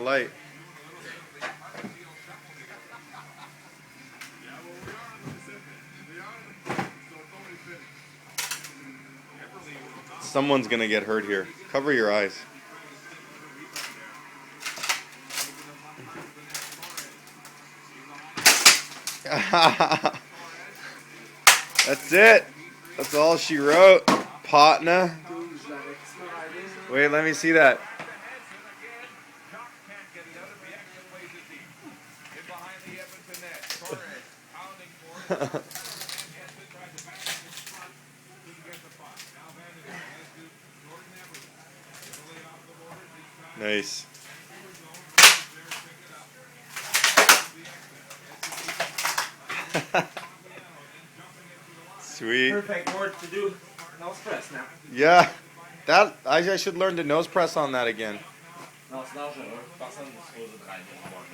light. Someone's gonna get hurt here. Cover your eyes. That's it. That's all she wrote. Patna. Wait, let me see that. Nice. Sweet. Perfect board to do nose press now. Yeah. That I should learn to nose press on that again. Non, c'est dangereux. Personne ne se pose de travailler sur ce board-là.